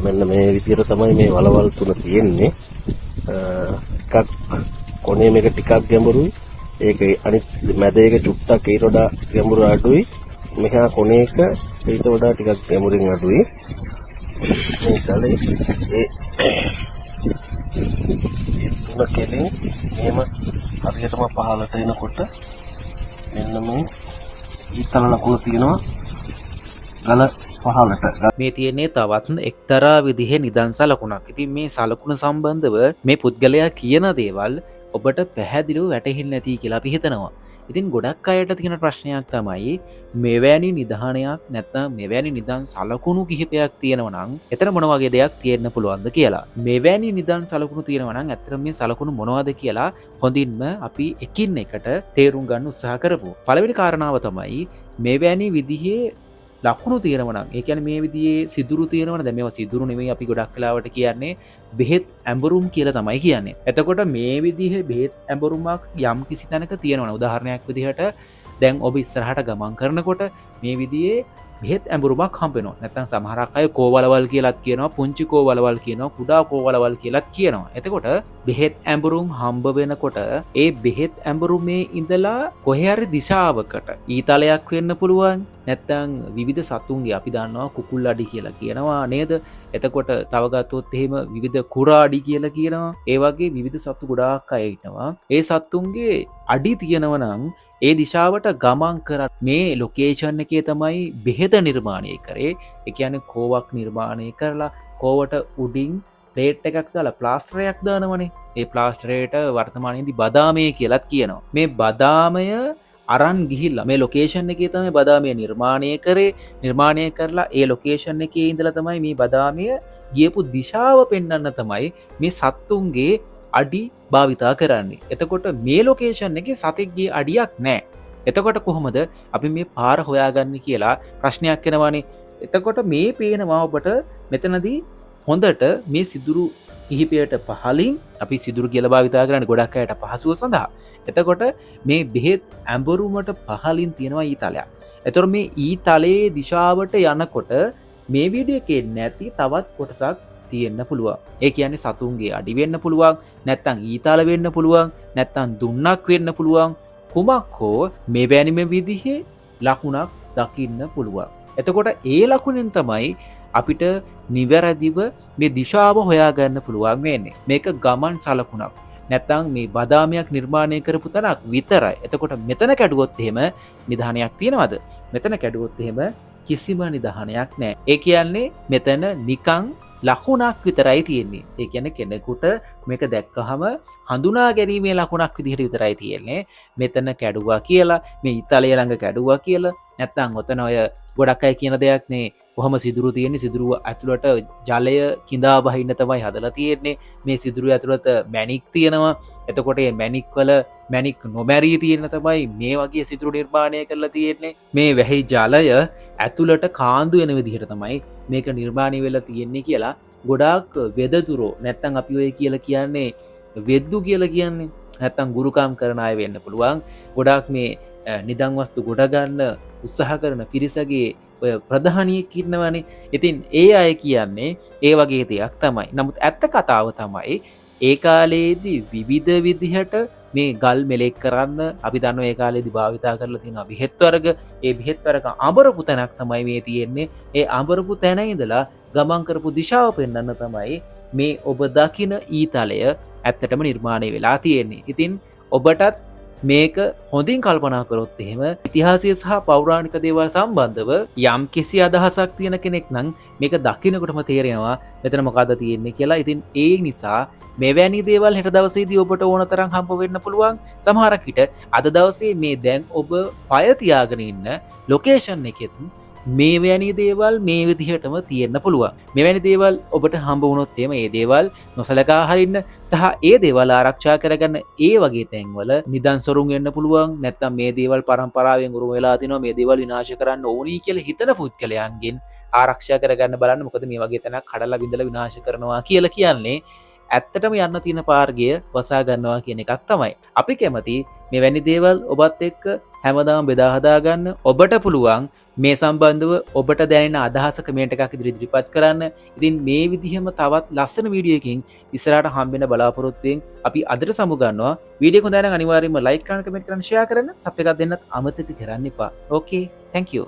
මෙන්න මේ විදිහට තමයි මේ වලවල් තුන තියෙන්නේ. එකක් කොනේ මේක ටිකක් ගැඹුරුයි. ඒක අනිත් මැද එක චුට්ටක් ඊට වඩා ගැඹුරු අඩුයි. මෙහා කොනේ එක ඊට වඩා ටිකක් ගැඹුරින් අඩුයි. මේ තලේ ඒ තුන කෙලින් එහෙම හරියටම පහළට එනකොට මෙන්න මේ ඊතල ලකුණ තියෙනවා ගල පහළට. මේ තියෙන්නේ තවත් එක්තරා විදිහේ නිදන් සලකුණක්. ඉතින් මේ සලකුණ සම්බන්ධව මේ පුද්ගලයා කියන දේවල් ඔබට පැහැදිලිව වැටහෙන්නේ නැති කියලා අපි හිතනවා. ඉතින් ගොඩක් අයට තියෙන ප්‍රශ්නයක් තමයි මෙවැනි නිධානයක් නැත්නම් මෙවැනි නිදන් සලකුණු කිහිපයක් තියෙනවා නම් එතන මොන වගේ දෙයක් තියෙන්න පුළුවන්ද කියලා. මෙවැනි නිදන් සලකුණු තියෙනවා නම් ඇත්තටම මේ සලකුණු මොනවද කියලා හොඳින්ම අපි එකින් එකට තේරුම් ගන්න උත්සාහ කරමු. පළවෙනි කාරණාව තමයි මෙවැනි විදිහේ ලකුණු තියෙනවනම් ඒ කියන්නේ මේ විදිහේ සිදුරු තියෙනවනේ. දැන් මේවා සිදුරු නෙමෙයි අපි ගොඩක් වෙලාවට කියන්නේ බෙහෙත් ඇඹරුම් කියලා තමයි කියන්නේ. එතකොට මේ විදිහේ බෙහෙත් ඇඹරුමක් යම් කිසි තැනක තියෙනවනේ. උදාහරණයක් විදිහට දැන් ඔබ ඉස්සරහට ගමන් කරනකොට මේ විදිහේ බෙහෙත් ඇඹරුමක් හම්බ වෙනවා. නැත්නම් සමහරක් අය කෝවලවල් කියලාත් කියනවා, පුංචි කෝවලවල් කියනවා, කුඩා කෝවලවල් කියලාත් කියනවා. එතකොට බෙහෙත් ඇඹරුම් හම්බ වෙනකොට ඒ බෙහෙත් ඇඹරුමේ ඉඳලා කොහේ හරි දිශාවකට ඊතලයක් වෙන්න පුළුවන්. නැත්තං විවිධ සතුන්ගේ අපි දන්නවා කුකුල් අඩි කියලා කියනවා නේද. එතකොට තවගත්තොත් එහෙම විවිධ කුරාඩි කියලා කියනවා. ඒ වගේ විවිධ සත්තු ගොඩාක් අය ඉන්නවා. ඒ සත්තුන්ගේ අඩි තියෙනවනම් ඒ දිශාවට ගමන් කරත් මේ ලොකේෂන් එකේ තමයි බෙහෙත නිර්මාණය කරේ. ඒ කියන්නේ කෝවක් නිර්මාණය කරලා කෝවට උඩින් ප්ලේට් එකක් දාලා ප්ලාස්ටරයක් දානවනේ. ඒ ප්ලාස්ටරයට වර්තමානයේදී බදාමය කියලාත් කියනවා. මේ බදාමය අරන් ගිහිල්ලා මේ ලොකේෂන් එකේ තමයි බදාමය නිර්මාණය කරේ. නිර්මාණය කරලා ඒ ලොකේෂන් එකේ ඉඳලා තමයි මේ බදාමය ගියපු දිශාව පෙන්වන්න තමයි මේ සත්තුන්ගේ අඩි භාවිතා කරන්නේ. එතකොට මේ ලොකේෂන් එකේ සතෙක්ගේ අඩියක් නැහැ. එතකොට කොහොමද අපි මේ පාර හොයාගන්නේ කියලා ප්‍රශ්නයක් එනවානේ. එතකොට මේ පේනවා ඔබට මෙතනදී හොඳට මේ සිදුරු කිහිපයට පහලින් අපි සිදුරු කියලා භාවිතා කරන්නේ ගොඩක් අයට පහසුව සඳහා. එතකොට මේ බෙහෙත් ඇඹරුමට පහලින් තියෙනවා ඊතලයක්. එතකොට මේ ඊතලයේ දිශාවට යනකොට මේ වීඩියෝ එකේ නැති තවත් කොටසක් තියෙන්න පුළුවන්. ඒ කියන්නේ සතුන්ගේ අඩි වෙන්න පුළුවන්, නැත්නම් ඊතල වෙන්න පුළුවන්, නැත්නම් දුන්නක් වෙන්න පුළුවන්. කුමක් හෝ මෙවැනිම විදිහේ ලකුණක් දකින්න පුළුවන්. එතකොට ඒ ලකුණෙන් තමයි අපිට නිවැරදිව මේ දිශාව හොයාගන්න පුළුවන් වෙන්නේ. මේක ගමන් සලකුණක්. නැත්නම් මේ බදාමයක් නිර්මාණය කරපු තැනක් විතරයි. එතකොට මෙතන කැඩුවොත් එහෙම නිධානයක් තියෙනවද? මෙතන කැඩුවොත් එහෙම කිසිම නිධානයක් නැහැ. ඒ කියන්නේ මෙතන නිකන් ලකුණක් විතරයි තියෙන්නේ. ඒ කියන්නේ කෙනෙකුට මේක දැක්කහම හඳුනා ගැනීමේ ලකුණක් විදිහට විතරයි තියෙන්නේ. මෙතන කැඩුවා කියලා, මේ ඉතලය ළඟ කැඩුවා කියලා, නැත්නම් ඔතන ඔය ගොඩක් අය කියන දෙයක් නේ. කොහොම සිදුරු තියෙන්නේ, සිදුරුව ඇතුළට ජලය කිඳා බහින්න තමයි හදලා තියෙන්නේ. මේ සිදුරුව ඇතුළත මැණික් තියෙනවා. එතකොට මේ මැණික් වල මැණික් නොමැරී තියෙන තමයි මේ වගේ සිදුරු නිර්මාණය කරලා තියෙන්නේ. මේ වැහි ජලය ඇතුළට කාන්දු වෙන විදිහට තමයි මේක නිර්මාණය වෙලා තියෙන්නේ කියලා ගොඩාක් වෙදතුරෝ නැත්තම් අපි ඔය කියලා කියන්නේ වෙද්දු කියලා කියන්නේ. නැත්තම් ගුරුකම් කරන අය වෙන්න පුළුවන්. ගොඩාක් මේ නිදන් වස්තු ගොඩ ගන්න උත්සාහ කරන පිරිසගේ ඔය ප්‍රධානියෙක් ඉන්නවනේ. ඉතින් ඒ අය කියන්නේ ඒ වගේ දෙයක් තමයි. නමුත් ඇත්ත කතාව තමයි ඒ කාලේදී විවිධ විදිහට මේ ගල් මෙලෙක් කරන්න අපි දන්නවා ඒ කාලේදී භාවිතා කරලා තියෙනවා බෙහෙත් වර්ග. ඒ බෙහෙත් වර්ග අඹරපු තැනක් තමයි මේ තියෙන්නේ. ඒ අඹරපු තැන ඉඳලා ගමන් කරපු දිශාව පෙන්වන්න තමයි මේ ඔබ දකින ඊතලය ඇත්තටම නිර්මාණය වෙලා තියෙන්නේ. ඉතින් ඔබටත් මේක හොඳින් කල්පනා කරොත් එහෙම ඉතිහාසය සහ පෞරාණික දේවල් සම්බන්ධව යම් කිසි අදහසක් තියෙන කෙනෙක් නම් මේක දකින්නකොටම තේරෙනවා මෙතන මොකද්ද තියෙන්නේ කියලා. ඉතින් ඒ නිසා මෙවැනි දේවල් හෙට දවසේදී ඔබට ඕන තරම් හම්බ වෙන්න පුළුවන්. සමහරක් විට අද දවසේ මේ දැන් ඔබ පය තියාගෙන ඉන්න ලොකේෂන් එකෙත් මේවැනි දේවල් මේ විදිහටම තියෙන්න පුළුවන්. මෙවැනි දේවල් ඔබට හම්බ වුණොත් එහෙම ඒ දේවල් නොසලකා හරින්න සහ ඒ දේවල් ආරක්ෂා කරගන්න ඒ වගේ තැන්වල නිදන් සොරුන් වෙන්න පුළුවන්. නැත්නම් මේ දේවල් පරම්පරාවෙන් උරුම වෙලා තිනවා මේ දේවල් විනාශ කරන්න ඕනි කියලා හිතන පුද්ගලයන්ගෙන් ආරක්ෂා කරගන්න බලන්න. මොකද මේ වගේ තැනක් කඩලා බිඳලා විනාශ කරනවා කියලා කියන්නේ ඇත්තටම යන්න තියෙන පාර්ගය වසා ගන්නවා කියන එකක් තමයි. අපි කැමති මෙවැනි දේවල් ඔබත් එක්ක හැමදාම බෙදා හදා ගන්න. ඔබට පුළුවන් මේ සම්බන්ධව ඔබට දැනෙන අදහස කමේට එකක් ඉදිරිපත් කරන්න. ඉතින් මේ විදිහම තවත් ලස්සන වීඩියකින් ඉස්සරට හම්බෙන බලාපොරොත්තුවෙන් අපි අදට සමුගන්නවා. වීඩිය කොඳන අනිවාරම ලයික් කරන කමෙන්ට් කරන්න ෂෙයා කරන්න සප් එකක් දෙන්නත් අමතක කරන්න එපා. ඕකේ, thank you.